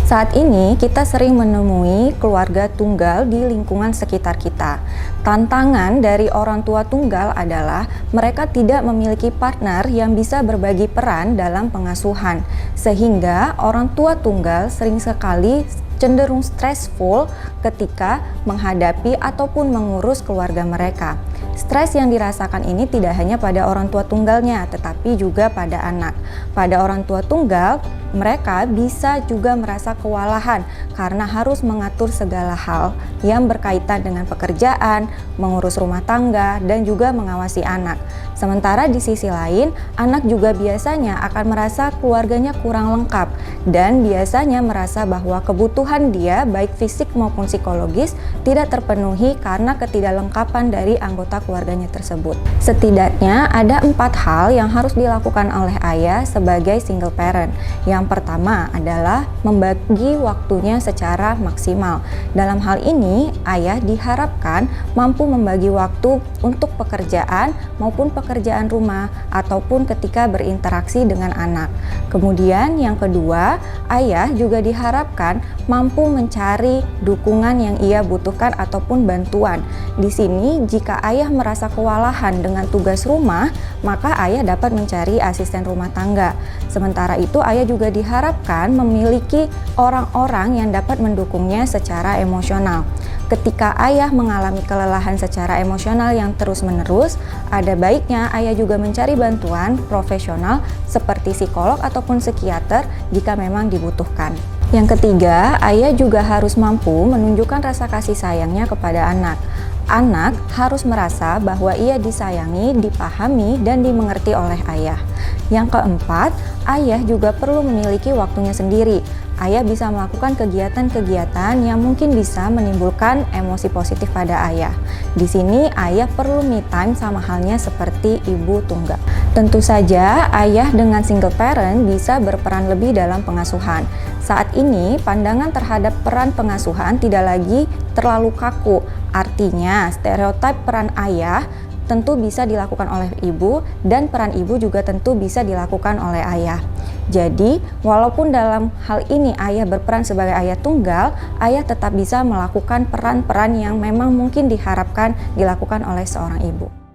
Saat ini kita sering menemui keluarga tunggal di lingkungan sekitar kita. Tantangan dari orang tua tunggal adalah mereka tidak memiliki partner yang bisa berbagi peran dalam pengasuhan, sehingga orang tua tunggal sering sekali cenderung stressful ketika menghadapi ataupun mengurus keluarga mereka. Stres yang dirasakan ini tidak hanya pada orang tua tunggalnya, tetapi juga pada anak. Pada orang tua tunggal, mereka bisa juga merasa kewalahan karena harus mengatur segala hal yang berkaitan dengan pekerjaan, mengurus rumah tangga, dan juga mengawasi anak. Sementara di sisi lain, anak juga biasanya akan merasa keluarganya kurang lengkap dan biasanya merasa bahwa kebutuhan dia baik fisik maupun psikologis tidak terpenuhi karena ketidaklengkapan dari anggota keluarganya tersebut. Setidaknya ada 4 hal yang harus dilakukan oleh ayah sebagai single parent. Yang pertama adalah membagi waktunya secara maksimal. Dalam hal ini, ayah diharapkan mampu membagi waktu untuk pekerjaan maupun pekerjaan rumah ataupun ketika berinteraksi dengan anak. Kemudian yang kedua, ayah juga diharapkan mampu mencari dukungan yang ia butuhkan ataupun bantuan. Di sini jika ayah merasa kewalahan dengan tugas rumah, maka ayah dapat mencari asisten rumah tangga. Sementara itu, ayah juga diharapkan memiliki orang-orang yang dapat mendukungnya secara emosional. Ketika ayah mengalami kelelahan secara emosional yang terus-menerus, ada baiknya ayah juga mencari bantuan profesional seperti psikolog ataupun psikiater jika memang dibutuhkan. Yang ketiga, ayah juga harus mampu menunjukkan rasa kasih sayangnya kepada anak. Anak harus merasa bahwa ia disayangi, dipahami, dan dimengerti oleh ayah. Yang keempat, ayah juga perlu memiliki waktunya sendiri. Ayah bisa melakukan kegiatan-kegiatan yang mungkin bisa menimbulkan emosi positif pada ayah. Di sini ayah perlu me time sama halnya seperti ibu tunggal. Tentu saja ayah dengan single parent bisa berperan lebih dalam pengasuhan. Saat ini pandangan terhadap peran pengasuhan tidak lagi terlalu kaku. Artinya stereotip peran ayah tentu bisa dilakukan oleh ibu dan peran ibu juga tentu bisa dilakukan oleh ayah. Jadi, walaupun dalam hal ini ayah berperan sebagai ayah tunggal, ayah tetap bisa melakukan peran-peran yang memang mungkin diharapkan dilakukan oleh seorang ibu.